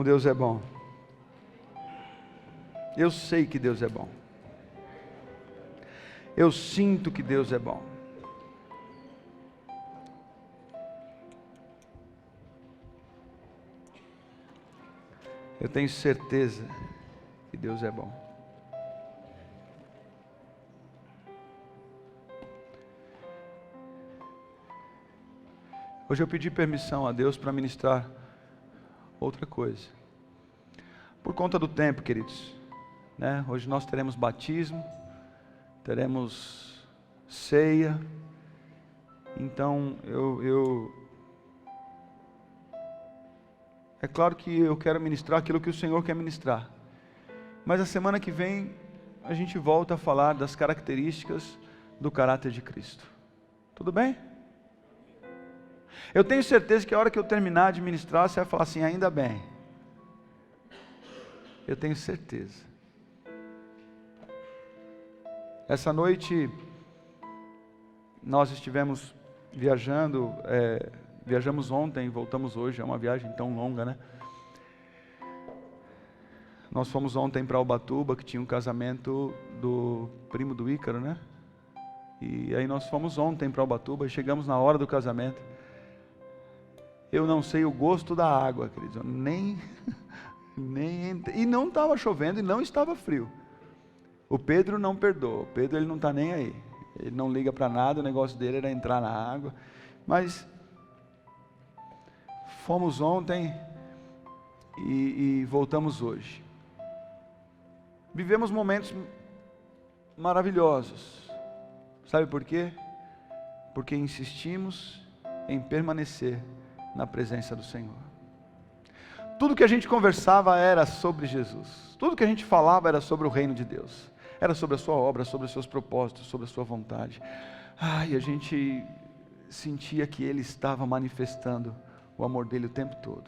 como Deus é bom. Eu sei que Deus é bom. Eu sinto que Deus é bom. Eu tenho certeza que Deus é bom. Hoje eu pedi permissão a Deus para ministrar outra coisa. Por conta do tempo, queridos, né? Hoje nós teremos batismo, teremos ceia. Então é claro que eu quero ministrar aquilo que o Senhor quer ministrar. Mas a semana que vem a gente volta a falar das características do caráter de Cristo. Tudo bem? Eu tenho certeza que a hora que eu terminar de ministrar, você vai falar assim, ainda bem. Eu tenho certeza. Essa noite, nós estivemos viajando, viajamos ontem, voltamos hoje, é uma viagem tão longa, né? Nós fomos ontem para Ubatuba, que tinha um casamento do primo do Ícaro, né? E aí nós fomos ontem para Ubatuba e chegamos na hora do casamento. Eu não sei o gosto da água, queridos, e não estava chovendo e não estava frio. O Pedro não perdoa, o Pedro ele não está nem aí, ele não liga para nada, o negócio dele era entrar na água, mas fomos ontem e voltamos hoje. Vivemos momentos maravilhosos, sabe por quê? Porque insistimos em permanecer na presença do Senhor. Tudo que a gente conversava era sobre Jesus. Tudo que a gente falava era sobre o reino de Deus. Era sobre a sua obra, sobre os seus propósitos, sobre a sua vontade. E a gente sentia que Ele estava manifestando o amor dele o tempo todo.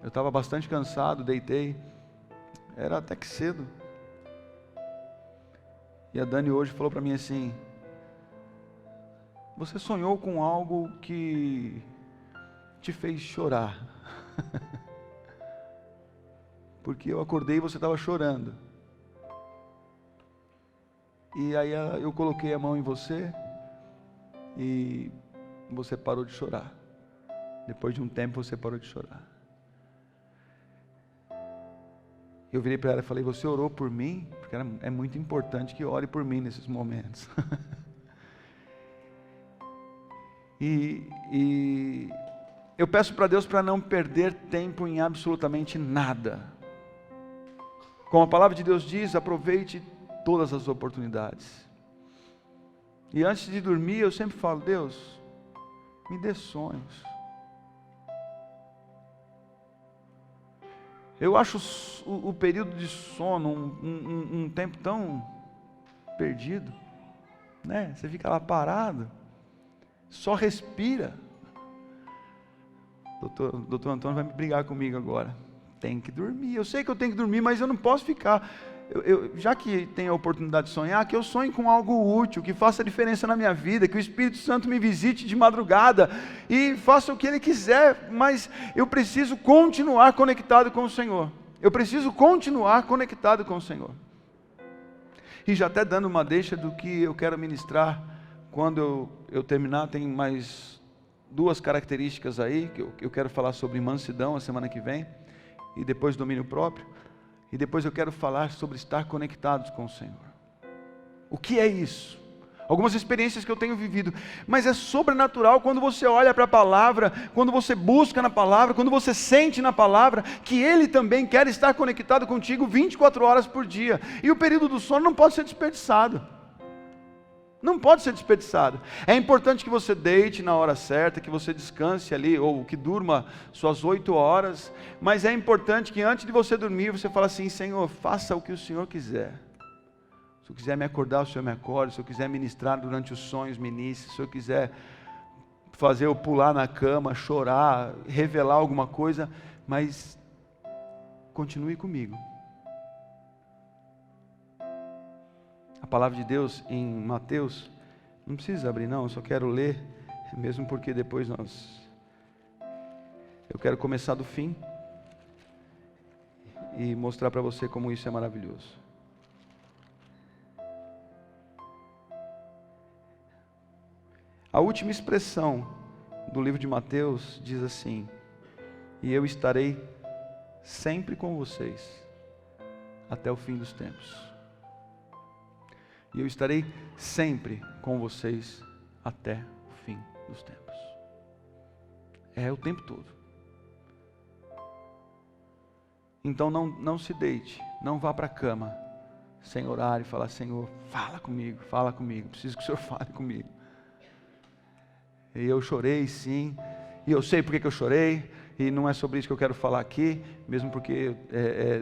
Eu estava bastante cansado, deitei. Era até que cedo. E a Dani hoje falou para mim assim, você sonhou com algo que te fez chorar. Porque eu acordei e você estava chorando. E aí eu coloquei a mão em você e você parou de chorar. Depois de um tempo você parou de chorar. Eu virei para ela e falei, você orou por mim? Porque é muito importante que ore por mim nesses momentos. E eu peço para Deus para não perder tempo em absolutamente nada. Como a palavra de Deus diz, aproveite todas as oportunidades. E antes de dormir eu sempre falo, Deus, me dê sonhos. Eu acho o período de sono um tempo tão perdido, né? Você fica lá parado, só respira. Doutor Antônio vai me brigar comigo agora. Tem que dormir. Eu sei que eu tenho que dormir, mas eu não posso ficar. Já que tenho a oportunidade de sonhar, que eu sonhe com algo útil, que faça diferença na minha vida, que o Espírito Santo me visite de madrugada e faça o que Ele quiser, mas eu preciso continuar conectado com o Senhor. Eu preciso continuar conectado com o Senhor. E já até dando uma deixa do que eu quero ministrar, quando eu terminar, tem mais 2 características aí, que eu quero falar sobre mansidão a semana que vem, e depois domínio próprio. E depois eu quero falar sobre estar conectados com o Senhor. O que é isso? Algumas experiências que eu tenho vivido. Mas é sobrenatural quando você olha para a palavra, quando você busca na palavra, quando você sente na palavra, que Ele também quer estar conectado contigo 24 horas por dia. E o período do sono não pode ser desperdiçado. Não pode ser desperdiçado. É importante que você deite na hora certa, que você descanse ali, ou que durma suas 8 horas, mas é importante que antes de você dormir, você fale assim, Senhor, faça o que o Senhor quiser. Se eu quiser me acordar, o Senhor me acorde. Se eu quiser ministrar durante os sonhos, ministre. Se eu quiser fazer eu pular na cama, chorar, revelar alguma coisa, mas continue comigo. A palavra de Deus em Mateus, não precisa abrir não, eu só quero ler, mesmo porque depois Eu quero começar do fim e mostrar para você como isso é maravilhoso. A última expressão do livro de Mateus diz assim: e eu estarei sempre com vocês até o fim dos tempos. E eu estarei sempre com vocês até o fim dos tempos. É o tempo todo. Então não se deite, não vá para a cama sem orar e falar: Senhor, fala comigo, preciso que o Senhor fale comigo. E eu chorei sim, e eu sei porque que eu chorei, e não é sobre isso que eu quero falar aqui, mesmo porque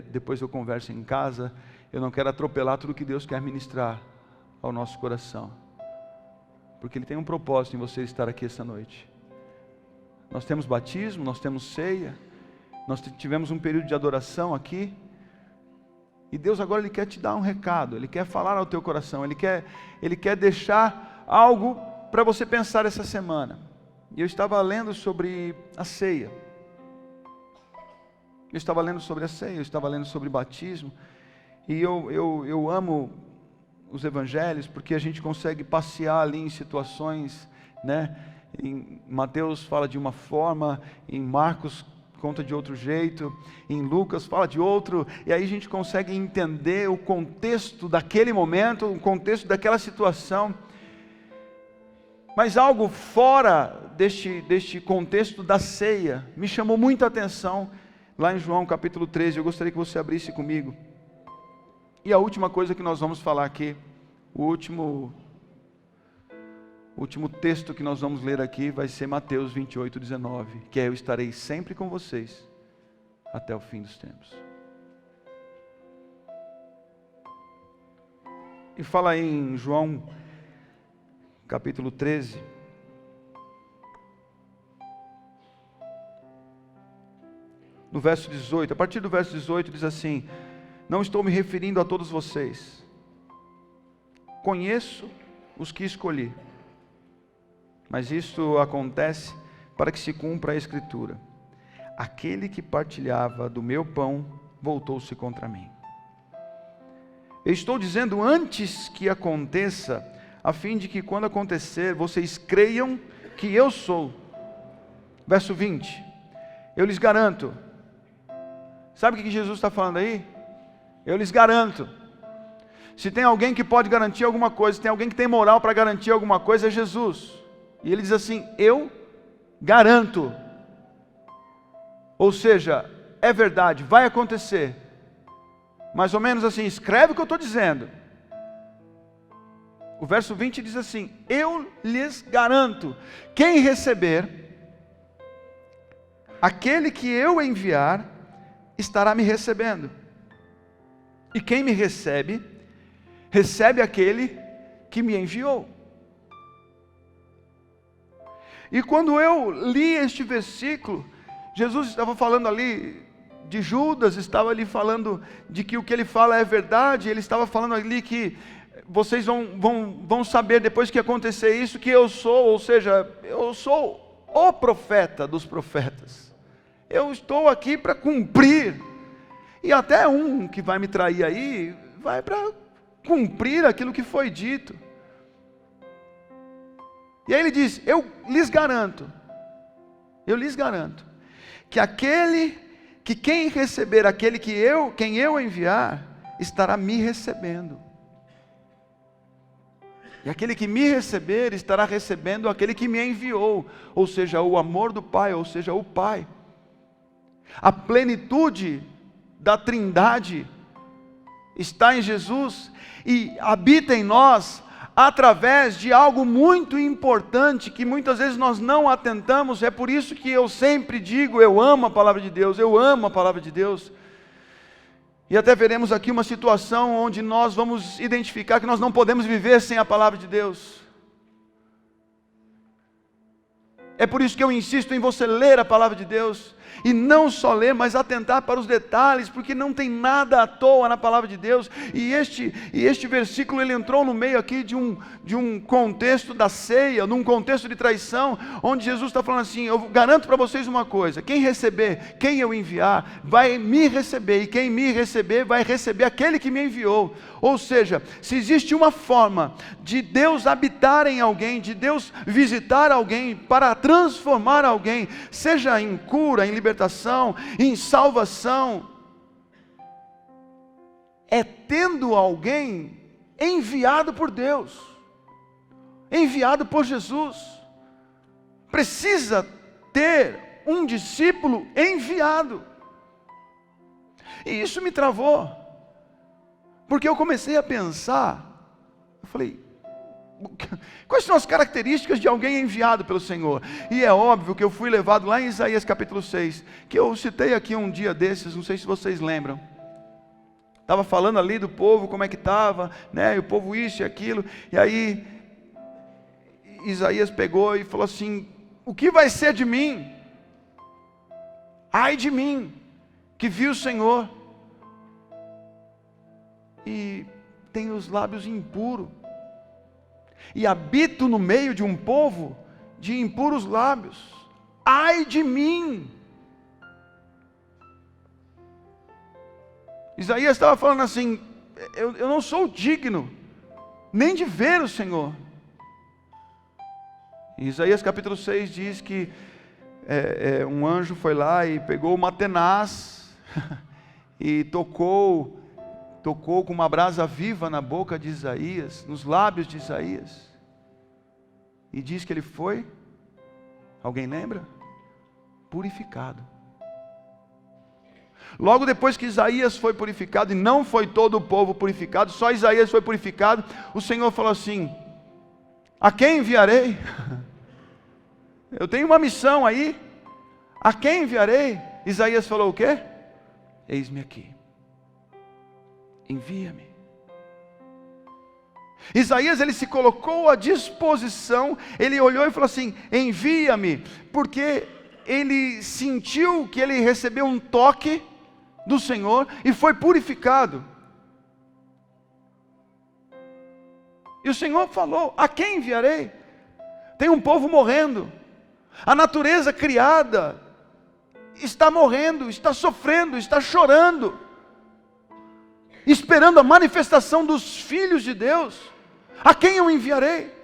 depois eu converso em casa. Eu não quero atropelar tudo que Deus quer ministrar ao nosso coração, porque Ele tem um propósito em você estar aqui essa noite. Nós temos batismo, nós temos ceia, nós tivemos um período de adoração aqui, e Deus agora Ele quer te dar um recado, Ele quer falar ao teu coração, Ele quer deixar algo para você pensar essa semana. E eu estava lendo sobre a ceia, eu estava lendo sobre batismo, e eu amo os evangelhos, porque a gente consegue passear ali em situações, né? Em Mateus fala de uma forma, em Marcos conta de outro jeito, em Lucas fala de outro, e aí a gente consegue entender o contexto daquele momento, o contexto daquela situação. Mas algo fora deste contexto da ceia me chamou muita atenção, lá em João capítulo 13, eu gostaria que você abrisse comigo. E a última coisa que nós vamos falar aqui, o último texto que nós vamos ler aqui vai ser Mateus 28:19, que é: eu estarei sempre com vocês até o fim dos tempos. E fala aí em João capítulo 13, no verso 18, a partir do verso 18 diz assim: não estou me referindo a todos vocês, conheço os que escolhi, mas isto acontece para que se cumpra a Escritura: aquele que partilhava do meu pão voltou-se contra mim. Eu estou dizendo antes que aconteça, a fim de que quando acontecer, vocês creiam que eu sou. Verso 20, eu lhes garanto. Sabe o que Jesus está falando aí? Eu lhes garanto. Se tem alguém que pode garantir alguma coisa, se tem alguém que tem moral para garantir alguma coisa, é Jesus. E ele diz assim: eu garanto. Ou seja, é verdade, vai acontecer. Mais ou menos assim, escreve o que eu estou dizendo. O verso 20 diz assim: eu lhes garanto, quem receber, aquele que eu enviar, estará me recebendo. E quem me recebe, recebe aquele que me enviou. E quando eu li este versículo, Jesus estava falando ali de Judas, estava ali falando de que o que ele fala é verdade, ele estava falando ali que vocês vão saber depois que acontecer isso, que eu sou, ou seja, eu sou o profeta dos profetas. Eu estou aqui para cumprir. E até um que vai me trair aí, vai para cumprir aquilo que foi dito. E aí ele diz: eu lhes garanto, que quem receber aquele quem eu enviar, estará me recebendo. E aquele que me receber, estará recebendo aquele que me enviou, ou seja, o amor do Pai, ou seja, o Pai. A plenitude da Trindade está em Jesus e habita em nós através de algo muito importante que muitas vezes nós não atentamos. É por isso que eu sempre digo: eu amo a palavra de Deus, eu amo a palavra de Deus. E até veremos aqui uma situação onde nós vamos identificar que nós não podemos viver sem a palavra de Deus. É por isso que eu insisto em você ler a palavra de Deus. E não só ler, mas atentar para os detalhes, porque não tem nada à toa na palavra de Deus. E este versículo, ele entrou no meio aqui de um contexto da ceia, num contexto de traição, onde Jesus está falando assim: eu garanto para vocês uma coisa, quem receber, quem eu enviar, vai me receber, e quem me receber, vai receber aquele que me enviou. Ou seja, se existe uma forma de Deus habitar em alguém, de Deus visitar alguém, para transformar alguém, seja em cura, em libertação, em salvação, é tendo alguém enviado por Deus, enviado por Jesus. Precisa ter um discípulo enviado. E isso me travou, porque eu comecei a pensar, eu falei, quais são as características de alguém enviado pelo Senhor? E é óbvio que eu fui levado lá em Isaías capítulo 6, que eu citei aqui um dia desses, não sei se vocês lembram. Estava falando ali do povo, como é que estava, né? E o povo isso e aquilo, e aí Isaías pegou e falou assim: o que vai ser de mim? Ai de mim, que vi o Senhor e tenho os lábios impuros, e habito no meio de um povo de impuros lábios. Ai de mim! Isaías estava falando assim: eu não sou digno nem de ver o Senhor. E Isaías capítulo 6 diz que um anjo foi lá e pegou uma tenaz e tocou com uma brasa viva na boca de Isaías, nos lábios de Isaías, e diz que ele foi, alguém lembra? Purificado. Logo depois que Isaías foi purificado, e não foi todo o povo purificado, só Isaías foi purificado, o Senhor falou assim: a quem enviarei? Eu tenho uma missão aí, a quem enviarei? Isaías falou o quê? Eis-me aqui, envia-me. Isaías, ele se colocou à disposição, ele olhou e falou assim: envia-me, porque ele sentiu que ele recebeu um toque do Senhor e foi purificado. E o Senhor falou: a quem enviarei? Tem um povo morrendo, a natureza criada está morrendo, está sofrendo, está chorando, esperando a manifestação dos filhos de Deus. A quem eu enviarei?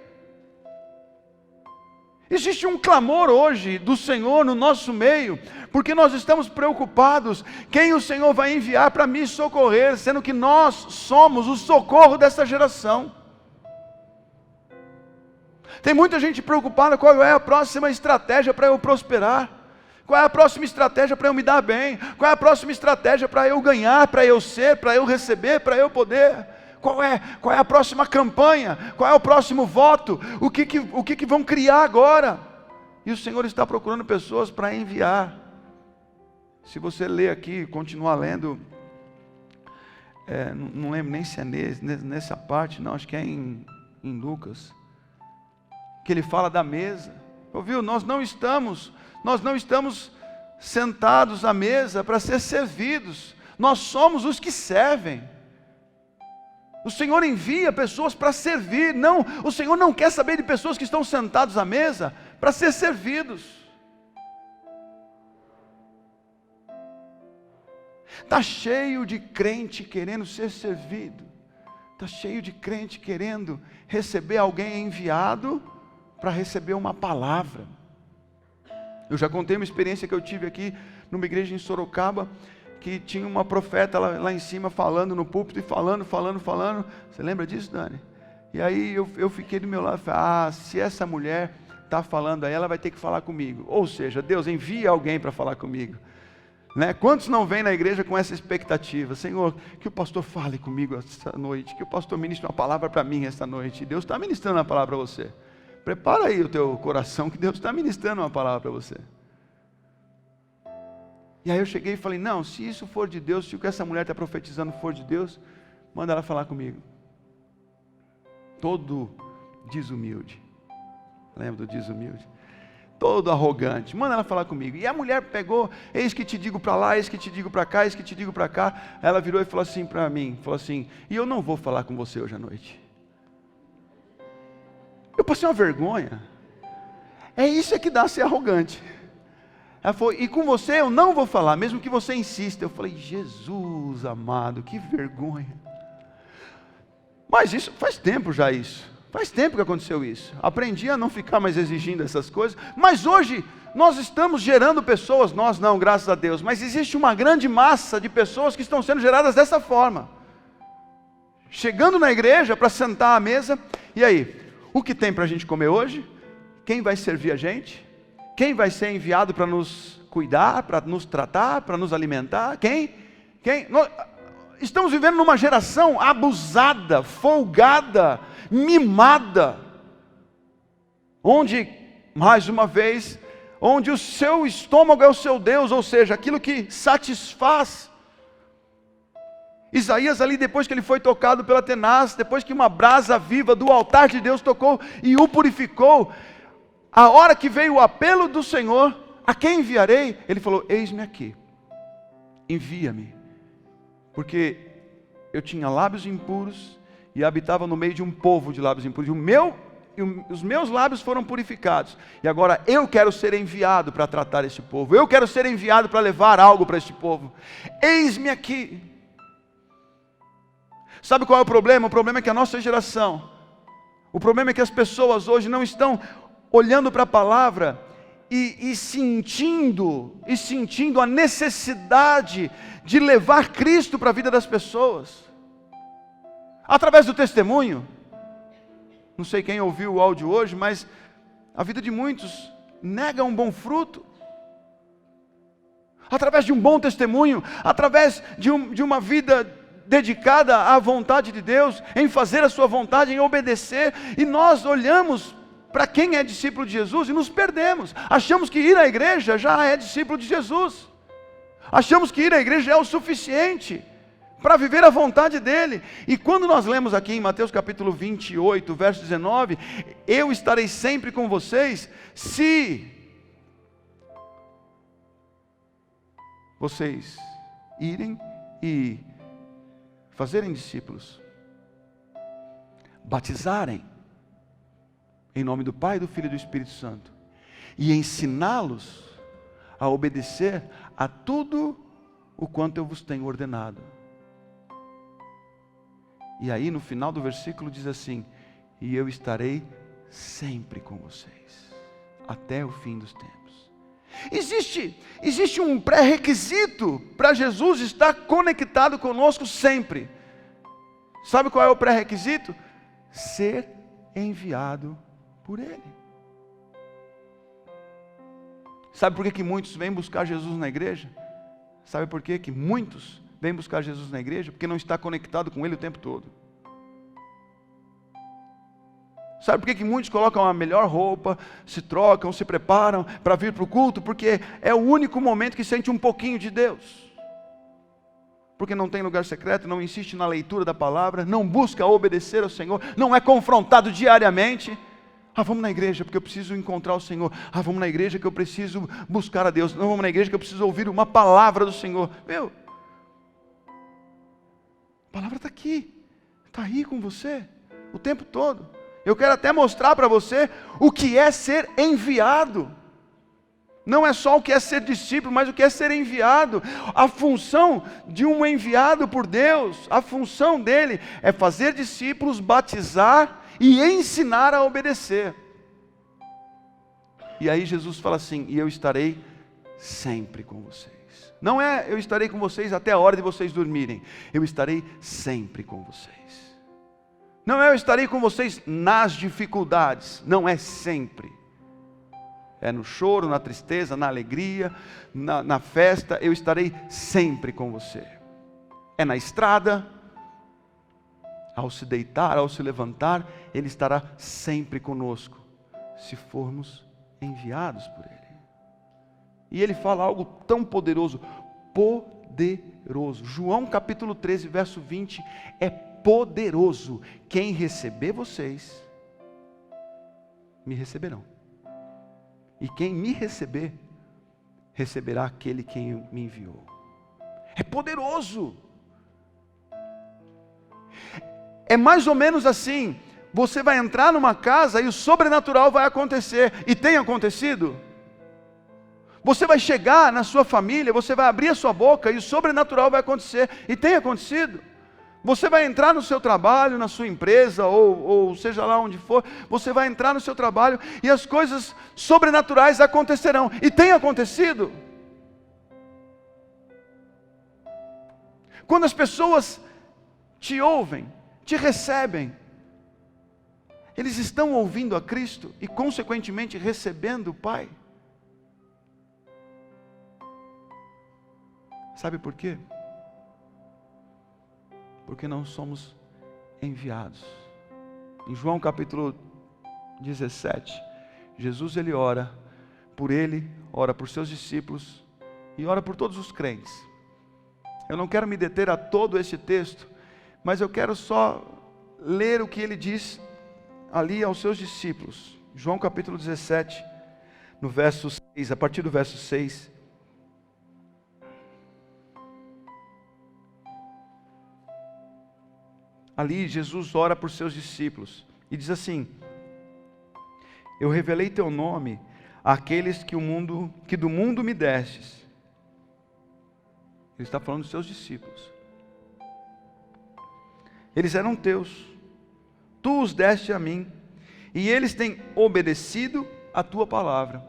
Existe um clamor hoje do Senhor no nosso meio, porque nós estamos preocupados, quem o Senhor vai enviar para me socorrer, sendo que nós somos o socorro dessa geração. Tem muita gente preocupada qual é a próxima estratégia para eu prosperar, qual é a próxima estratégia para eu me dar bem, qual é a próxima estratégia para eu ganhar, para eu ser, para eu receber, para eu poder. Qual é a próxima campanha? Qual é o próximo voto? O que vão criar agora? E o Senhor está procurando pessoas para enviar. Se você ler aqui, continuar lendo, não lembro nem se é nessa parte, não, acho que é em Lucas, que ele fala da mesa. Ouviu? Nós não estamos sentados à mesa para ser servidos, nós somos os que servem. O Senhor envia pessoas para servir, não, o Senhor não quer saber de pessoas que estão sentados à mesa para ser servidos. Está cheio de crente querendo ser servido, está cheio de crente querendo receber alguém enviado para receber uma palavra. Eu já contei uma experiência que eu tive aqui numa igreja em Sorocaba, que tinha uma profeta lá em cima falando no púlpito e falando. Você lembra disso, Dani? E aí eu fiquei do meu lado e falei: se essa mulher está falando aí, ela vai ter que falar comigo. Ou seja, Deus envia alguém para falar comigo. Né? Quantos não vêm na igreja com essa expectativa? Senhor, que o pastor fale comigo esta noite, que o pastor ministre uma palavra para mim esta noite. Deus está ministrando uma palavra para você. Prepara aí o teu coração, que Deus está ministrando uma palavra para você. E aí eu cheguei e falei: não, se isso for de Deus, se o que essa mulher está profetizando for de Deus, manda ela falar comigo. Todo desumilde, lembra do desumilde? todo arrogante, manda ela falar comigo. E a mulher pegou, eis que te digo para lá, eis que te digo para cá, eis que te digo para cá. Ela virou e falou assim para mim, falou assim, e eu não vou falar com você hoje à noite. Eu passei uma vergonha. É isso que dá ser arrogante. Ela falou, e com você eu não vou falar, mesmo que você insista. Eu falei, Jesus amado, que vergonha. Mas isso, faz tempo já isso. Faz tempo que aconteceu isso. Aprendi a não ficar mais exigindo essas coisas. Mas hoje, nós estamos gerando pessoas, nós não, graças a Deus. Mas existe uma grande massa de pessoas que estão sendo geradas dessa forma. Chegando na igreja para sentar à mesa. E aí, o que tem para a gente comer hoje? Quem vai servir a gente? Quem vai ser enviado para nos cuidar, para nos tratar, para nos alimentar? Quem? Nós estamos vivendo numa geração abusada, folgada, mimada, onde, mais uma vez, onde o seu estômago é o seu Deus, ou seja, aquilo que satisfaz. Isaías ali, depois que ele foi tocado pela tenaz, depois que uma brasa viva do altar de Deus tocou e o purificou, a hora que veio o apelo do Senhor, a quem enviarei? Ele falou, eis-me aqui, envia-me, porque eu tinha lábios impuros, e habitava no meio de um povo de lábios impuros, os meus lábios foram purificados, e agora eu quero ser enviado para tratar este povo, eu quero ser enviado para levar algo para este povo, eis-me aqui. Sabe qual é o problema? O problema é que a nossa geração, o problema é que as pessoas hoje não estão olhando para a palavra, e sentindo a necessidade de levar Cristo para a vida das pessoas, através do testemunho. Não sei quem ouviu o áudio hoje, mas a vida de muitos nega um bom fruto. Através de um bom testemunho, através de uma vida dedicada à vontade de Deus, em fazer a sua vontade, em obedecer, e nós olhamos para quem é discípulo de Jesus e nos perdemos. Achamos que ir à igreja já é discípulo de Jesus. Achamos que ir à igreja é o suficiente para viver a vontade dele. E quando nós lemos aqui em Mateus capítulo 28, verso 19, eu estarei sempre com vocês, se vocês irem e fazerem discípulos, batizarem em nome do Pai, do Filho e do Espírito Santo, e ensiná-los a obedecer a tudo o quanto eu vos tenho ordenado. E aí no final do versículo diz assim, e eu estarei sempre com vocês, até o fim dos tempos. Existe um pré-requisito para Jesus estar conectado conosco sempre. Sabe qual é o pré-requisito? Ser enviado por Ele. Sabe por que muitos vêm buscar Jesus na igreja? Sabe por que muitos vêm buscar Jesus na igreja? Porque não está conectado com Ele o tempo todo. Sabe por que muitos colocam a melhor roupa, se trocam, se preparam para vir para o culto? Porque é o único momento que sente um pouquinho de Deus. Porque não tem lugar secreto, não insiste na leitura da palavra, não busca obedecer ao Senhor, não é confrontado diariamente. Vamos na igreja porque eu preciso encontrar o Senhor. Vamos na igreja que eu preciso buscar a Deus. Não, vamos na igreja que eu preciso ouvir uma palavra do Senhor. A palavra está aqui, está aí com você, o tempo todo. Eu quero até mostrar para você o que é ser enviado. Não é só o que é ser discípulo, mas o que é ser enviado. A função de um enviado por Deus, a função dele é fazer discípulos, batizar e ensinar a obedecer. E aí Jesus fala assim, e eu estarei sempre com vocês. Não é eu estarei com vocês até a hora de vocês dormirem. Eu estarei sempre com vocês. Não é eu estarei com vocês nas dificuldades. Não é sempre. É no choro, na tristeza, na alegria, na festa. Eu estarei sempre com você. É na estrada, ao se deitar, ao se levantar, Ele estará sempre conosco, se formos enviados por Ele. E Ele fala algo tão poderoso, poderoso. João capítulo 13, verso 20, é poderoso. Quem receber vocês, me receberão. E quem me receber, receberá aquele que me enviou. É poderoso. É mais ou menos assim. Você vai entrar numa casa e o sobrenatural vai acontecer. E tem acontecido. Você vai chegar na sua família, você vai abrir a sua boca e o sobrenatural vai acontecer. E tem acontecido. Você vai entrar no seu trabalho, na sua empresa, ou seja lá onde for, você vai entrar no seu trabalho e as coisas sobrenaturais acontecerão. E tem acontecido. Quando as pessoas te ouvem, te recebem, eles estão ouvindo a Cristo e consequentemente recebendo o Pai. Sabe por quê? Porque não somos enviados. Em João capítulo 17, Jesus ele ora por seus discípulos e ora por todos os crentes. Eu não quero me deter a todo esse texto, mas eu quero só ler o que ele diz ali aos seus discípulos. João capítulo 17, no verso 6, a partir do verso 6. Ali Jesus ora por seus discípulos e diz assim: eu revelei teu nome àqueles que do mundo me destes. Ele está falando dos seus discípulos. Eles eram teus, tu os deste a mim, e eles têm obedecido a tua palavra.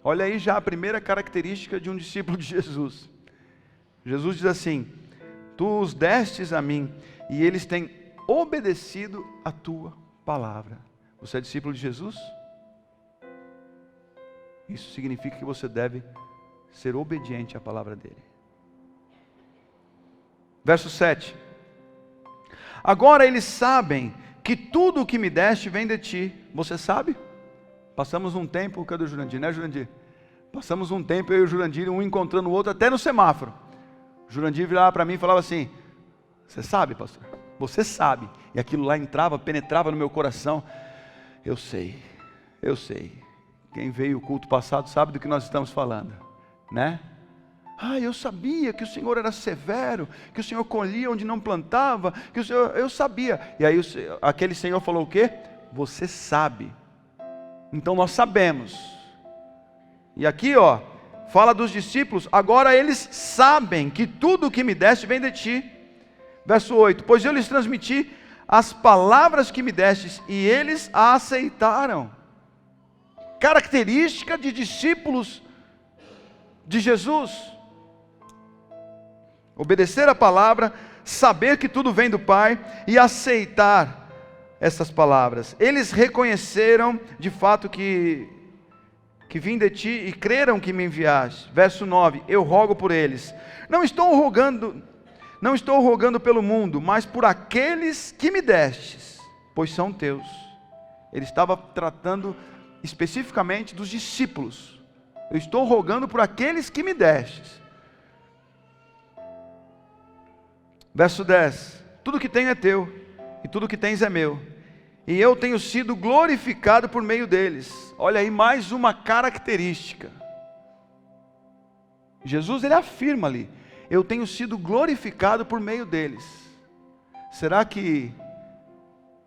Olha aí já a primeira característica de um discípulo de Jesus. Jesus diz assim: tu os destes a mim, e eles têm obedecido a tua palavra. Você é discípulo de Jesus? Isso significa que você deve ser obediente à palavra dele. Verso 7. Agora eles sabem que tudo o que me deste vem de ti. Você sabe? Passamos um tempo, cadê o Jurandir, né Jurandir? Passamos um tempo eu e o Jurandir, um encontrando o outro até no semáforo. O Jurandir virava para mim e falava assim: você sabe, pastor? Você sabe. E aquilo lá entrava, penetrava no meu coração. Eu sei. Quem veio o culto passado sabe do que nós estamos falando, né? Eu sabia que o Senhor era severo, que o Senhor colhia onde não plantava, que o Senhor, eu sabia. E aí aquele Senhor falou o quê? Você sabe. Então nós sabemos. E aqui fala dos discípulos, agora eles sabem que tudo o que me deste vem de ti. Verso 8, pois eu lhes transmiti as palavras que me destes, e eles a aceitaram. Característica de discípulos de Jesus: obedecer a palavra, saber que tudo vem do Pai e aceitar essas palavras. Eles reconheceram de fato que vim de ti e creram que me enviaste. Verso 9, eu rogo por eles. Não estou rogando pelo mundo, mas por aqueles que me destes, pois são teus. Ele estava tratando especificamente dos discípulos. Eu estou rogando por aqueles que me destes. Verso 10, tudo que tenho é teu, e tudo que tens é meu, e eu tenho sido glorificado por meio deles. Olha aí mais uma característica. Jesus ele afirma ali: eu tenho sido glorificado por meio deles. Será que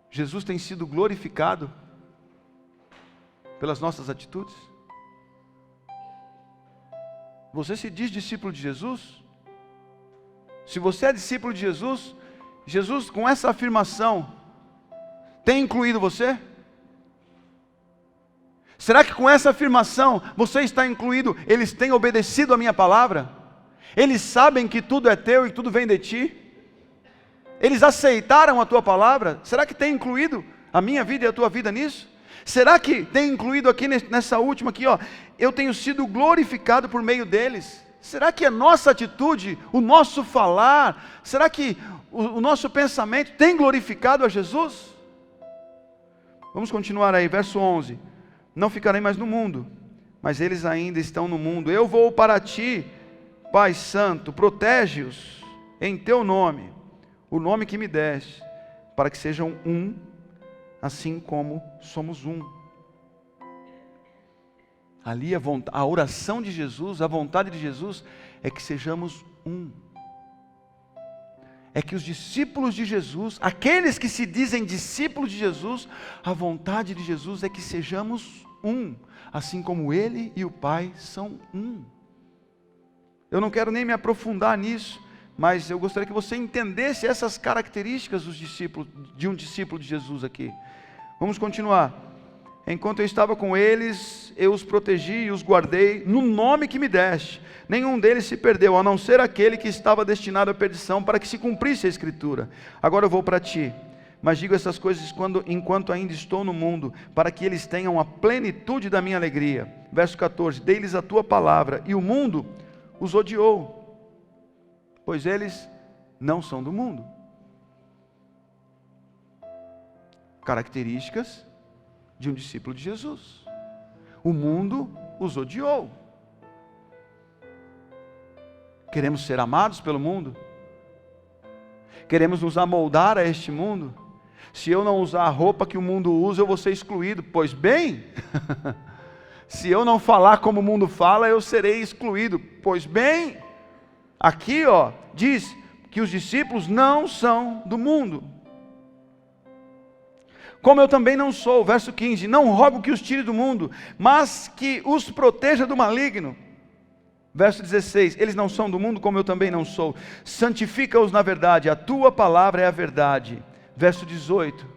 Jesus tem sido glorificado pelas nossas atitudes? Você se diz discípulo de Jesus? Se você é discípulo de Jesus, Jesus com essa afirmação tem incluído você? Será que com essa afirmação você está incluído? Eles têm obedecido a minha palavra? Eles sabem que tudo é teu e tudo vem de ti? Eles aceitaram a tua palavra? Será que tem incluído a minha vida e a tua vida nisso? Será que tem incluído aqui nessa última aqui, eu tenho sido glorificado por meio deles? Será que a nossa atitude, o nosso falar, será que o nosso pensamento tem glorificado a Jesus? Vamos continuar aí, verso 11. Não ficarei mais no mundo, mas eles ainda estão no mundo. Eu vou para ti, Pai Santo, protege-os em teu nome, o nome que me deste, para que sejam um, assim como somos um. Ali a oração de Jesus, a vontade de Jesus é que sejamos um. É que os discípulos de Jesus, aqueles que se dizem discípulos de Jesus, a vontade de Jesus é que sejamos um, assim como Ele e o Pai são um. Eu não quero nem me aprofundar nisso, mas eu gostaria que você entendesse essas características dos discípulos, de um discípulo de Jesus aqui. Vamos continuar. Enquanto eu estava com eles, eu os protegi e os guardei no nome que me deste. Nenhum deles se perdeu, a não ser aquele que estava destinado à perdição, para que se cumprisse a Escritura. Agora eu vou para ti, mas digo essas coisas enquanto ainda estou no mundo, para que eles tenham a plenitude da minha alegria. Verso 14, dei-lhes a tua palavra, e o mundo os odiou, pois eles não são do mundo. Características de um discípulo de Jesus. O mundo os odiou. Queremos ser amados pelo mundo? Queremos nos amoldar a este mundo? Se eu não usar a roupa que o mundo usa, eu vou ser excluído. Pois bem, se eu não falar como o mundo fala, eu serei excluído. Pois bem, aqui diz que os discípulos não são do mundo, como eu também não sou. Verso 15, não rogo que os tire do mundo, mas que os proteja do maligno. Verso 16, eles não são do mundo, como eu também não sou. Santifica-os na verdade, a tua palavra é a verdade. Verso 18,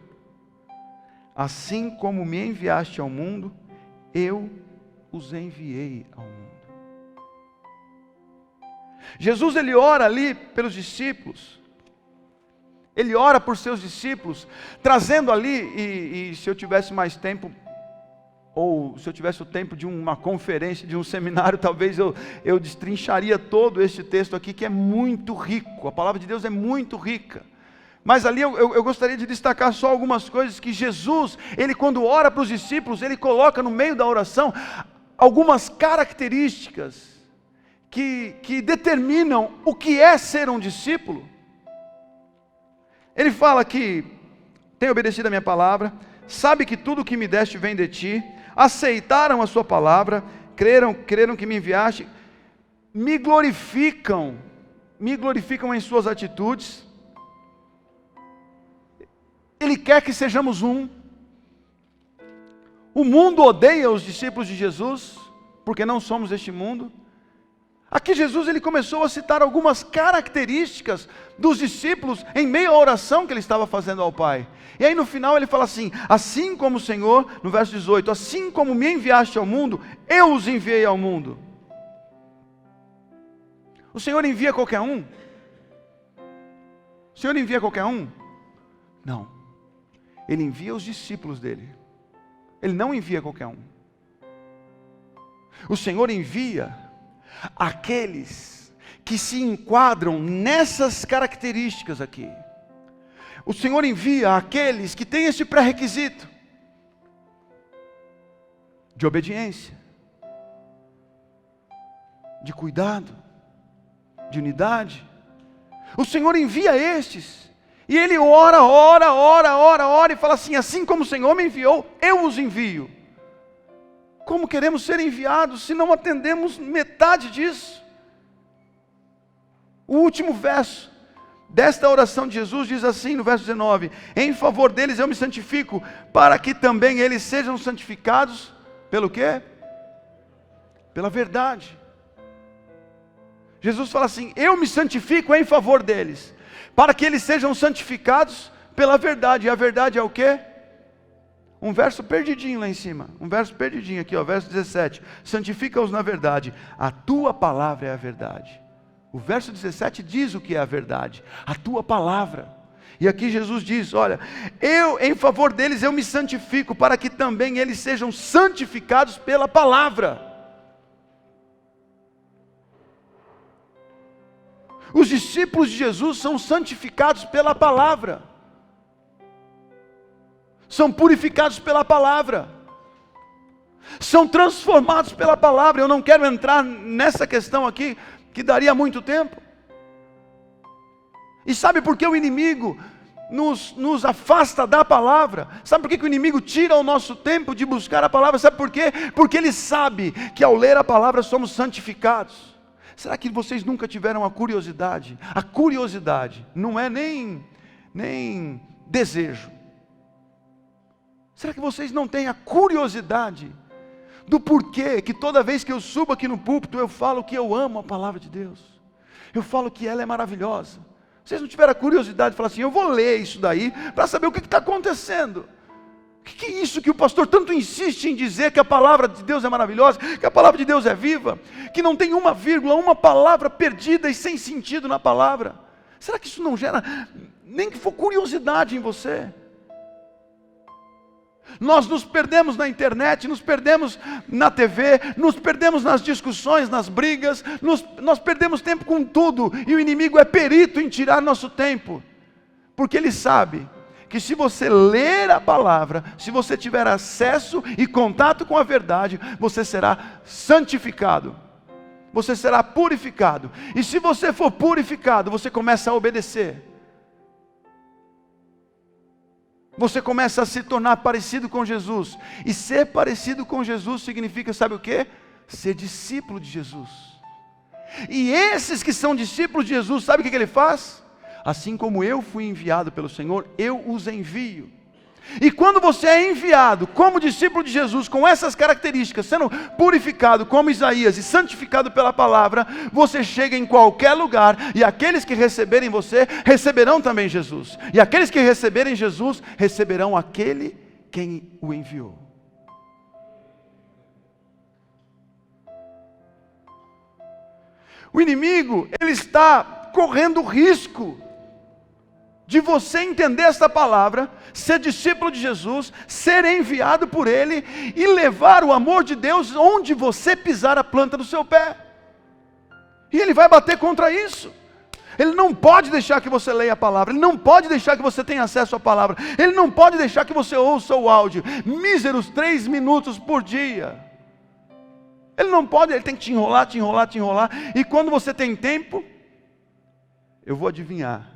assim como me enviaste ao mundo, eu os enviei ao mundo. Jesus, ele ora ali pelos discípulos, ele ora por seus discípulos, trazendo ali, e se eu tivesse mais tempo, ou se eu tivesse o tempo de uma conferência, de um seminário, talvez eu destrincharia todo este texto aqui, que é muito rico. A palavra de Deus é muito rica. Mas ali eu gostaria de destacar só algumas coisas que Jesus, ele quando ora para os discípulos, ele coloca no meio da oração algumas características que determinam o que é ser um discípulo. Ele fala que tem obedecido a minha palavra, sabe que tudo o que me deste vem de ti, aceitaram a sua palavra, creram que me enviaste, me glorificam em suas atitudes. Ele quer que sejamos um. O mundo odeia os discípulos de Jesus, porque não somos deste mundo. Aqui Jesus, ele começou a citar algumas características dos discípulos em meio à oração que ele estava fazendo ao Pai. E aí no final ele fala assim como o Senhor, no verso 18, assim como me enviaste ao mundo, eu os enviei ao mundo. O Senhor envia qualquer um? O Senhor envia qualquer um? Não. Ele envia os discípulos dele. Ele não envia qualquer um. O Senhor envia aqueles que se enquadram nessas características aqui. O Senhor envia aqueles que têm esse pré-requisito de obediência, de cuidado, de unidade. O Senhor envia estes, e Ele ora e fala assim como o Senhor me enviou, eu os envio. Como queremos ser enviados se não atendemos metade disso? O último verso desta oração de Jesus diz assim no verso 19: em favor deles eu me santifico, para que também eles sejam santificados, pelo quê? Pela verdade. Jesus fala assim, eu me santifico em favor deles, para que eles sejam santificados pela verdade. E a verdade é o quê? Um verso perdidinho lá em cima, um verso perdidinho aqui, verso 17, santifica-os na verdade, a tua palavra é a verdade. O verso 17 diz o que é a verdade, a tua palavra. E aqui Jesus diz, olha, em favor deles eu me santifico, para que também eles sejam santificados pela palavra. Os discípulos de Jesus são santificados pela palavra, são purificados pela palavra, são transformados pela palavra. Eu não quero entrar nessa questão aqui, que daria muito tempo. E sabe por que o inimigo nos afasta da palavra. Sabe por que o inimigo tira o nosso tempo de buscar a palavra? Sabe por quê? Porque ele sabe que ao ler a palavra somos santificados. Será que vocês nunca tiveram a curiosidade? A curiosidade não é nem desejo. Será que vocês não têm a curiosidade do porquê que toda vez que eu subo aqui no púlpito eu falo que eu amo a palavra de Deus? Eu falo que ela é maravilhosa. Vocês não tiveram a curiosidade de falar assim, eu vou ler isso daí para saber o que está acontecendo. O que é isso que o pastor tanto insiste em dizer, que a palavra de Deus é maravilhosa, que a palavra de Deus é viva, que não tem uma vírgula, uma palavra perdida e sem sentido na palavra? Será que isso não gera nem que for curiosidade em você? Nós nos perdemos na internet, nos perdemos na TV, nos perdemos nas discussões, nas brigas, nós perdemos tempo com tudo, e o inimigo é perito em tirar nosso tempo, porque ele sabe que se você ler a palavra, se você tiver acesso e contato com a verdade, você será santificado, você será purificado, e se você for purificado, você começa a obedecer. Você começa a se tornar parecido com Jesus. E ser parecido com Jesus significa, sabe o quê? Ser discípulo de Jesus. E esses que são discípulos de Jesus, sabe o que ele faz? Assim como eu fui enviado pelo Senhor, eu os envio. E quando você é enviado como discípulo de Jesus, com essas características, sendo purificado como Isaías e santificado pela palavra, você chega em qualquer lugar, e aqueles que receberem você, receberão também Jesus. E aqueles que receberem Jesus, receberão aquele quem o enviou. O inimigo, ele está correndo risco de você entender esta palavra, ser discípulo de Jesus, ser enviado por Ele e levar o amor de Deus onde você pisar a planta do seu pé. E Ele vai bater contra isso. Ele não pode deixar que você leia a palavra, Ele não pode deixar que você tenha acesso à palavra, Ele não pode deixar que você ouça o áudio, míseros 3 minutos por dia. Ele não pode, Ele tem que te enrolar, te enrolar, te enrolar, e quando você tem tempo, eu vou adivinhar.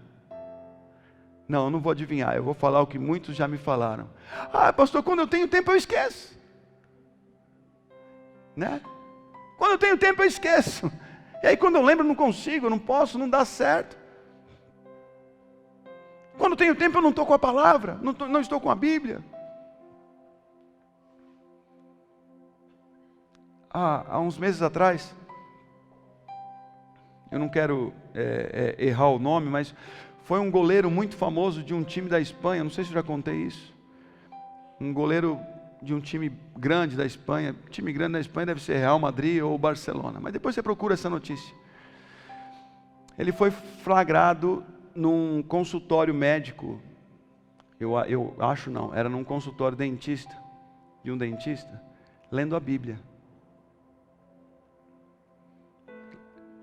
Não, eu não vou adivinhar, eu vou falar o que muitos já me falaram. Ah, pastor, quando eu tenho tempo eu esqueço. Né? Quando eu tenho tempo eu esqueço. E aí quando eu lembro eu não consigo, eu não posso, não dá certo. Quando eu tenho tempo eu não estou com a palavra, não estou com a Bíblia. Há uns meses atrás, eu não quero errar o nome, mas foi um goleiro muito famoso de um time da Espanha, não sei se eu já contei isso. Um goleiro de um time grande da Espanha. Time grande da Espanha deve ser Real Madrid ou Barcelona, mas depois você procura essa notícia. Ele foi flagrado num consultório médico, eu acho não, era num consultório de um dentista, lendo a Bíblia.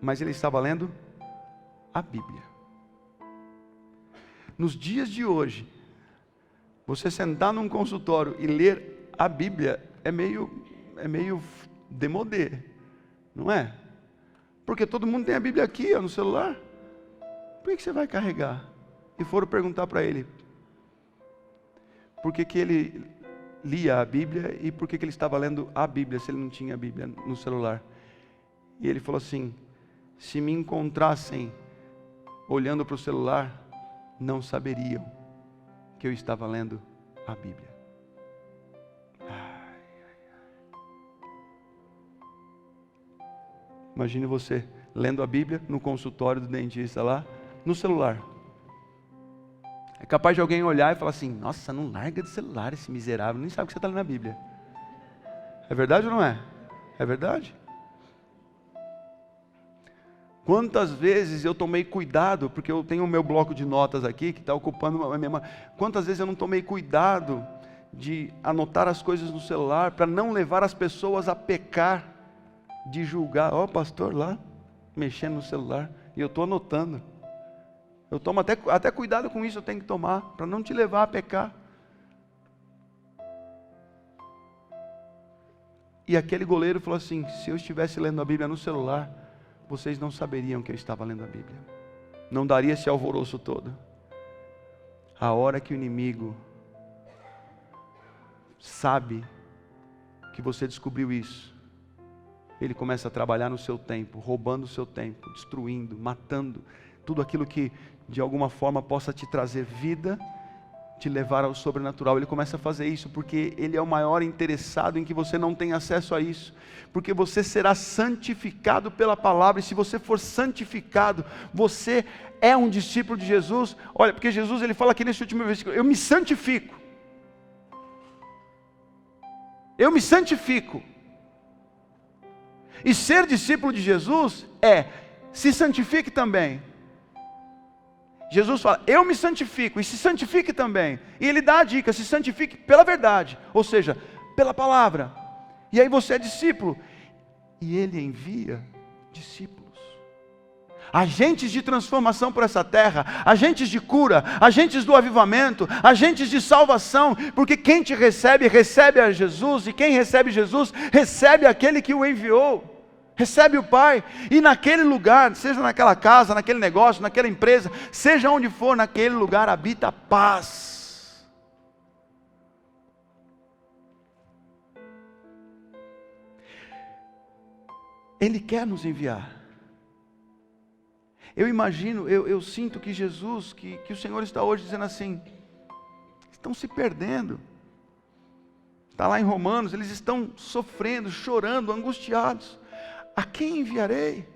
Mas ele estava lendo a Bíblia. Nos dias de hoje, você sentar num consultório e ler a Bíblia é meio demodê, não é? Porque todo mundo tem a Bíblia aqui, no celular. Por que você vai carregar? E foram perguntar para ele por que ele lia a Bíblia e por que ele estava lendo a Bíblia se ele não tinha a Bíblia no celular. E ele falou assim: se me encontrassem olhando para o celular, não saberiam que eu estava lendo a Bíblia. Imagine você lendo a Bíblia no consultório do dentista lá, no celular. É capaz de alguém olhar e falar assim: nossa, não larga de celular esse miserável, nem sabe que você está lendo a Bíblia. É verdade ou não é? É verdade? Quantas vezes eu tomei cuidado, porque eu tenho o meu bloco de notas aqui, que está ocupando a minha mão. Quantas vezes eu não tomei cuidado de anotar as coisas no celular, para não levar as pessoas a pecar, de julgar. Ó, o pastor lá, mexendo no celular, e eu estou anotando. Eu tomo até cuidado com isso, eu tenho que tomar, para não te levar a pecar. E aquele goleiro falou assim: se eu estivesse lendo a Bíblia no celular, vocês não saberiam que eu estava lendo a Bíblia. Não daria esse alvoroço todo. A hora que o inimigo sabe que você descobriu isso, ele começa a trabalhar no seu tempo, roubando o seu tempo, destruindo, matando, tudo aquilo que de alguma forma possa te trazer vida, te levar ao sobrenatural. Ele começa a fazer isso porque ele é o maior interessado em que você não tenha acesso a isso, porque você será santificado pela palavra, e se você for santificado, você é um discípulo de Jesus. Olha, porque Jesus, ele fala aqui nesse último versículo, eu me santifico. Eu me santifico. E ser discípulo de Jesus é, se santifique também. Jesus fala, eu me santifico, e se santifique também. E ele dá a dica, se santifique pela verdade, ou seja, pela palavra. E aí você é discípulo. E ele envia discípulos. Agentes de transformação por essa terra, agentes de cura, agentes do avivamento, agentes de salvação, porque quem te recebe, recebe a Jesus, e quem recebe Jesus, recebe aquele que o enviou. Recebe o Pai, e naquele lugar, seja naquela casa, naquele negócio, naquela empresa, seja onde for, naquele lugar habita a paz. Ele quer nos enviar. Eu imagino, eu sinto que Jesus, que o Senhor está hoje dizendo assim, estão se perdendo. Está lá em Romanos, eles estão sofrendo, chorando, angustiados. A quem enviarei?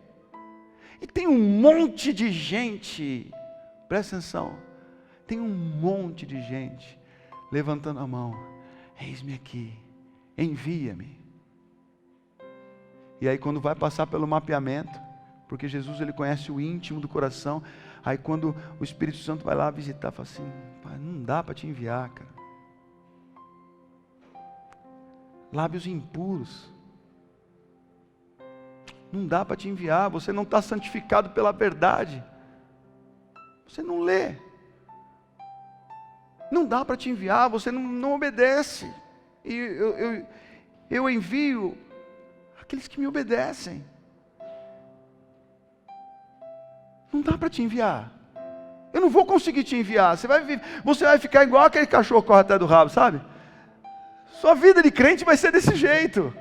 E tem um monte de gente, presta atenção, tem um monte de gente levantando a mão, eis-me aqui, envia-me. E aí quando vai passar pelo mapeamento, porque Jesus ele conhece o íntimo do coração, aí quando o Espírito Santo vai lá visitar, fala assim, pai, não dá para te enviar, cara. Lábios impuros. Não dá para te enviar, você não está santificado pela verdade. Você não lê. Não dá para te enviar, você não obedece. E eu envio aqueles que me obedecem. Não dá para te enviar. Eu não vou conseguir te enviar. Você vai ficar igual aquele cachorro que corre atrás do rabo, sabe? Sua vida de crente vai ser desse jeito.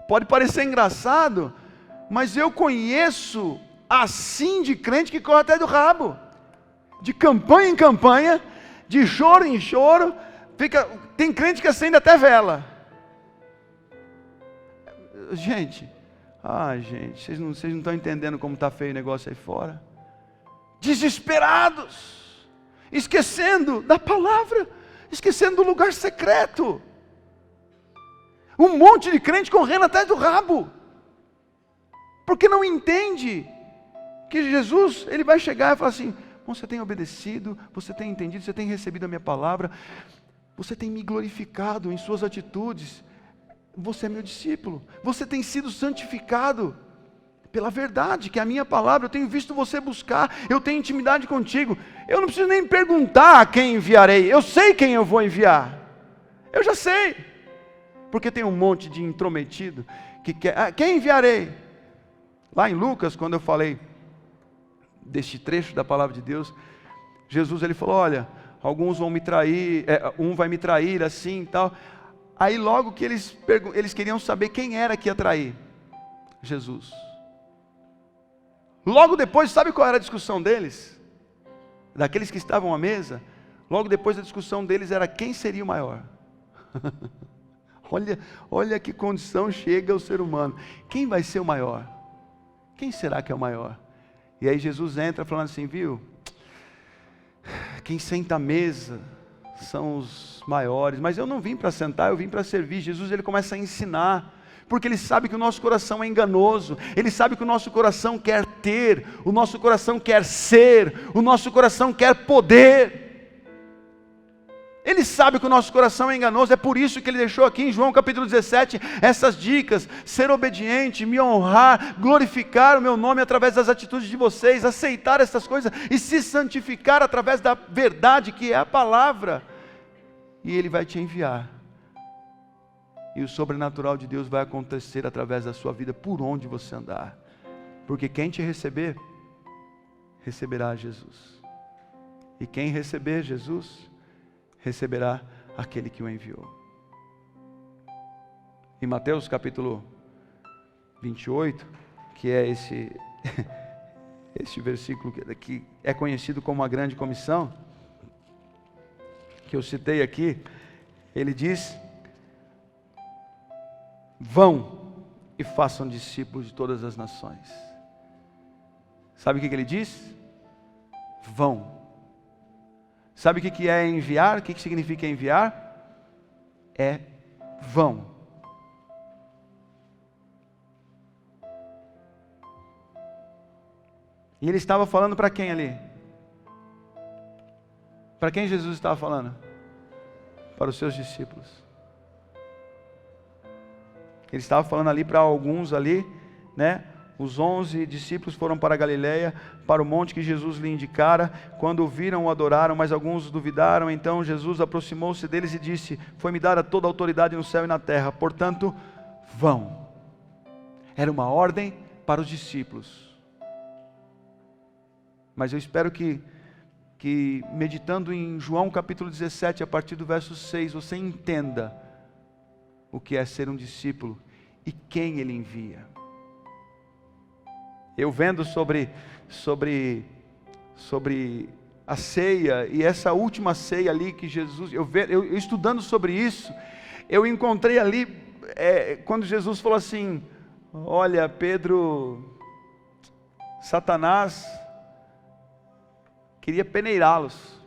Pode parecer engraçado, mas eu conheço assim de crente que corre até do rabo. De campanha em campanha, de choro em choro, tem crente que acende até vela. Gente, vocês não estão entendendo como está feio o negócio aí fora. Desesperados, esquecendo da palavra, esquecendo do lugar secreto. Um monte de crente correndo atrás do rabo, porque não entende que Jesus, ele vai chegar e falar assim, você tem obedecido, você tem entendido, você tem recebido a minha palavra, você tem me glorificado em suas atitudes, você é meu discípulo, você tem sido santificado pela verdade, que é a minha palavra, eu tenho visto você buscar, eu tenho intimidade contigo, eu não preciso nem perguntar a quem enviarei, eu sei quem eu vou enviar, eu já sei. Porque tem um monte de intrometido que quer, quem enviarei? Lá em Lucas, quando eu falei deste trecho da palavra de Deus, Jesus ele falou, olha, alguns vão me trair, um vai me trair assim e tal. Aí logo que eles queriam saber quem era que ia trair, Jesus. Logo depois, sabe qual era a discussão deles? Daqueles que estavam à mesa, logo depois da discussão deles era quem seria o maior. Olha que condição chega o ser humano. Quem vai ser o maior? Quem será que é o maior? E aí Jesus entra falando assim, viu? Quem senta à mesa são os maiores. Mas eu não vim para sentar, eu vim para servir. Jesus ele começa a ensinar. Porque ele sabe que o nosso coração é enganoso. Ele sabe que o nosso coração quer ter. O nosso coração quer ser. O nosso coração quer poder. Ele sabe que o nosso coração é enganoso, é por isso que ele deixou aqui em João capítulo 17, essas dicas, ser obediente, me honrar, glorificar o meu nome através das atitudes de vocês, aceitar essas coisas e se santificar através da verdade que é a palavra, e ele vai te enviar, e o sobrenatural de Deus vai acontecer através da sua vida, por onde você andar, porque quem te receber, receberá Jesus. E quem receber Jesus, receberá aquele que o enviou. Em Mateus capítulo 28, que é esse versículo que é conhecido como a grande comissão, que eu citei aqui, ele diz: vão e façam discípulos de todas as nações. Sabe o que ele diz? Vão. Sabe o que é enviar? O que significa enviar? É vão. E ele estava falando para quem ali? Para quem Jesus estava falando? Para os seus discípulos. Ele estava falando ali para alguns ali, né? Os 11 discípulos foram para a Galileia, para o monte que Jesus lhe indicara. Quando o viram, o adoraram, mas alguns duvidaram. Então Jesus aproximou-se deles e disse: foi-me dada toda a autoridade no céu e na terra, portanto, vão. Era uma ordem para os discípulos. Mas eu espero que meditando em João capítulo 17, a partir do verso 6, você entenda o que é ser um discípulo e quem ele envia. Eu vendo sobre a ceia, e essa última ceia ali que Jesus, eu estudando sobre isso, eu encontrei ali, quando Jesus falou assim: olha, Pedro, Satanás queria peneirá-los,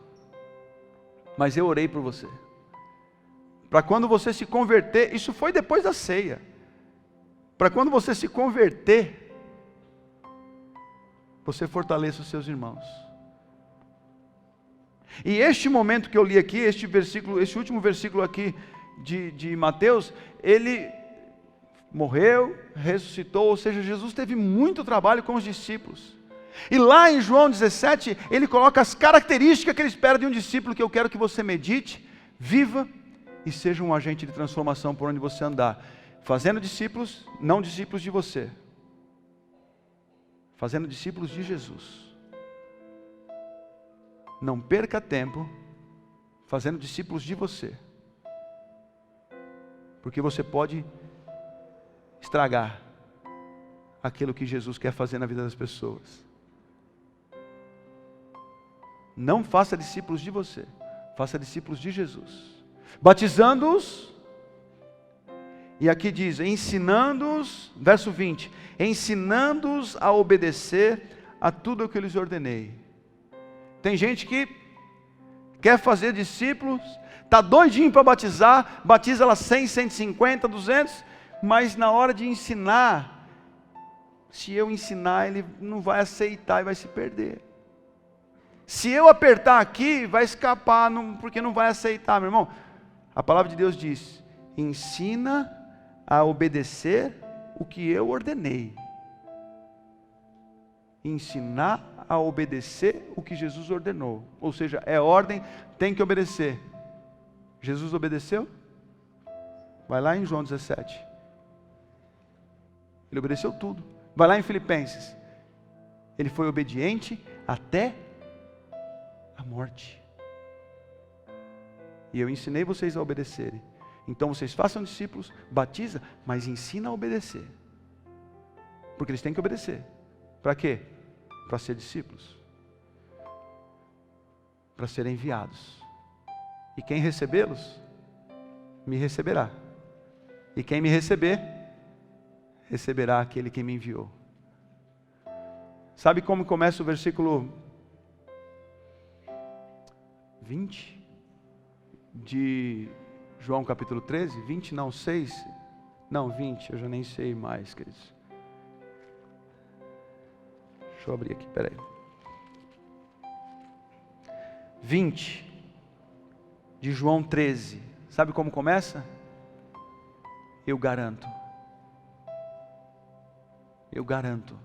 mas eu orei por você, para quando você se converter, isso foi depois da ceia, para quando você se converter, você fortaleça os seus irmãos. E este momento que eu li aqui, este último versículo aqui de Mateus, ele morreu, ressuscitou, ou seja, Jesus teve muito trabalho com os discípulos. E lá em João 17, ele coloca as características que ele espera de um discípulo, que eu quero que você medite, viva e seja um agente de transformação por onde você andar, fazendo discípulos, não discípulos de você, fazendo discípulos de Jesus. Não perca tempo fazendo discípulos de você, porque você pode estragar aquilo que Jesus quer fazer na vida das pessoas. Não faça discípulos de você, faça discípulos de Jesus, batizando-os, e aqui diz, ensinando-os, verso 20, ensinando-os a obedecer a tudo o que eu lhes ordenei. Tem gente que quer fazer discípulos, está doidinho para batizar, batiza lá 100, 150, 200, mas na hora de ensinar, se eu ensinar, ele não vai aceitar e vai se perder. Se eu apertar aqui, vai escapar, porque não vai aceitar, meu irmão. A palavra de Deus diz, ensina a obedecer o que eu ordenei. Ensinar a obedecer o que Jesus ordenou. Ou seja, é ordem, tem que obedecer. Jesus obedeceu? Vai lá em João 17. Ele obedeceu tudo. Vai lá em Filipenses. Ele foi obediente até a morte. E eu ensinei vocês a obedecerem. Então vocês façam discípulos, batiza, mas ensina a obedecer. Porque eles têm que obedecer. Para quê? Para ser discípulos. Para serem enviados. E quem recebê-los, me receberá. E quem me receber, receberá aquele que me enviou. Sabe como começa o versículo 20 de João capítulo 13? 20 não, 6, não 20, eu já nem sei mais, queridos. Deixa eu abrir aqui, peraí. 20 de João 13, sabe como começa? Eu garanto. Eu garanto.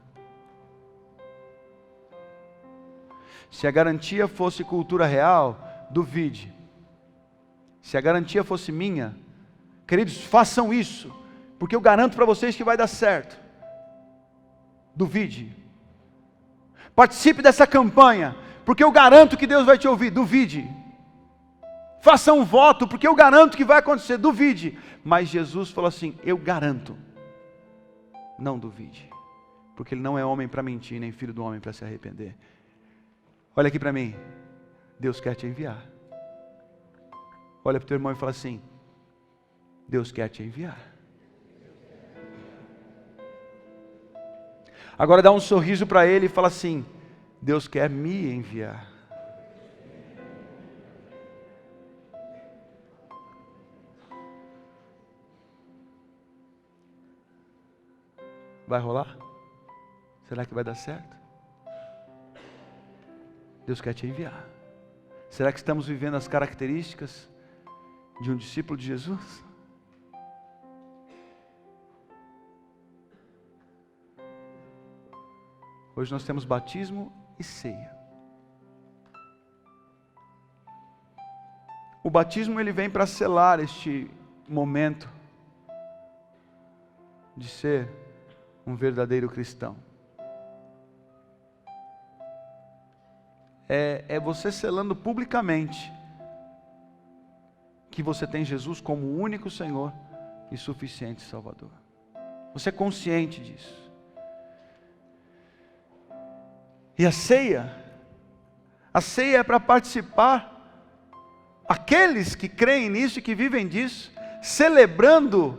Se a garantia fosse cultura real, duvide. Se a garantia fosse minha, queridos, façam isso, porque eu garanto para vocês que vai dar certo. Duvide. Participe dessa campanha, porque eu garanto que Deus vai te ouvir. Duvide. Faça um voto, porque eu garanto que vai acontecer. Duvide. Mas Jesus falou assim: eu garanto. Não duvide. Porque Ele não é homem para mentir, nem filho do homem para se arrepender. Olha aqui para mim. Deus quer te enviar. Olha para o teu irmão e fala assim: Deus quer te enviar. Agora dá um sorriso para ele e fala assim: Deus quer me enviar. Vai rolar? Será que vai dar certo? Deus quer te enviar. Será que estamos vivendo as características de um discípulo de Jesus? Hoje nós temos batismo e ceia. O batismo ele vem para selar este momento de ser um verdadeiro cristão. É você selando publicamente que você tem Jesus como o único Senhor e suficiente Salvador. Você é consciente disso. E a ceia é para participar, aqueles que creem nisso e que vivem disso, celebrando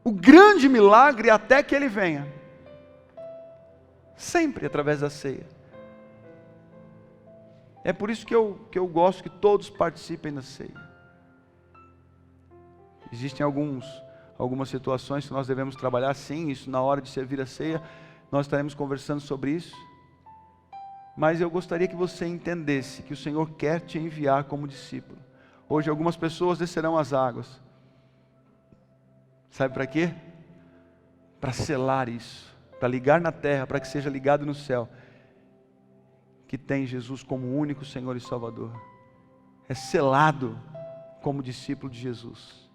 o grande milagre até que Ele venha. Sempre através da ceia. É por isso que eu gosto que todos participem da ceia. Existem algumas situações que nós devemos trabalhar, sim, isso na hora de servir a ceia, nós estaremos conversando sobre isso. Mas eu gostaria que você entendesse que o Senhor quer te enviar como discípulo. Hoje algumas pessoas descerão as águas. Sabe para quê? Para selar isso, para ligar na terra, para que seja ligado no céu, que tem Jesus como único Senhor e Salvador. É selado como discípulo de Jesus.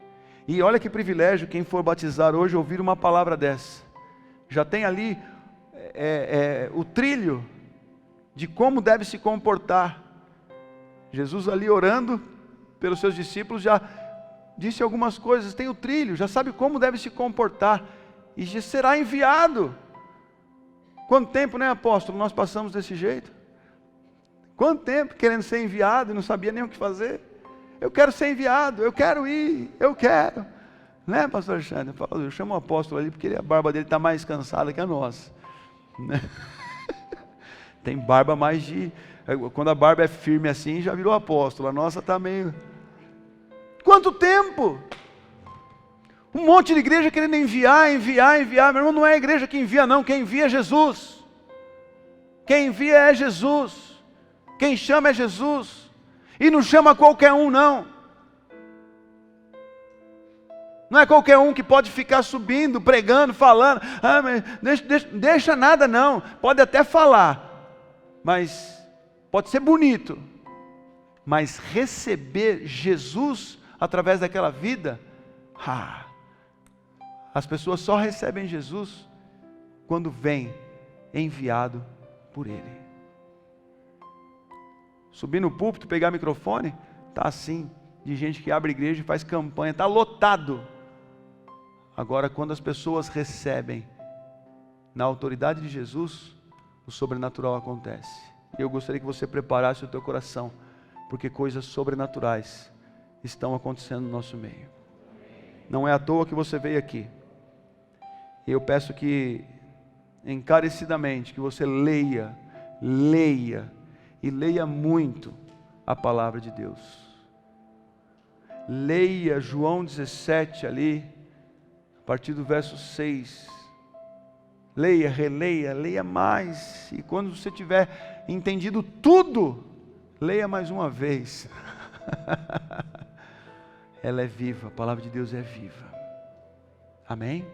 E olha que privilégio quem for batizar hoje ouvir uma palavra dessa. Já tem ali o trilho de como deve se comportar. Jesus ali orando pelos seus discípulos já disse algumas coisas, tem o trilho, já sabe como deve se comportar e já será enviado. Quanto tempo, né, apóstolo, nós passamos desse jeito? Quanto tempo querendo ser enviado e não sabia nem o que fazer? Eu quero ser enviado, eu quero ir, eu quero. Né, pastor Alexandre? Eu chamo o apóstolo ali porque a barba dele está mais cansada que a nossa. Né? Tem barba mais de... Quando a barba é firme assim, já virou apóstolo. A nossa está meio... Quanto tempo? Um monte de igreja querendo enviar. Meu irmão, não é a igreja que envia não, quem envia é Jesus. Quem envia é Jesus. Quem chama é Jesus. E não chama qualquer um não. Não é qualquer um que pode ficar subindo, pregando, falando. Mas deixa nada não. Pode até falar. Mas pode ser bonito. Mas receber Jesus através daquela vida, as pessoas só recebem Jesus quando vem enviado por Ele. Subir no púlpito, pegar microfone, está assim, de gente que abre igreja e faz campanha, está lotado. Agora, quando as pessoas recebem na autoridade de Jesus, o sobrenatural acontece. E eu gostaria que você preparasse o teu coração, porque coisas sobrenaturais estão acontecendo no nosso meio. Não é à toa que você veio aqui. E eu peço que, encarecidamente, que você leia e leia muito a palavra de Deus. Leia João 17 ali, a partir do verso 6. Leia, releia, leia mais. E quando você tiver entendido tudo, leia mais uma vez. Ela é viva, a palavra de Deus é viva. Amém?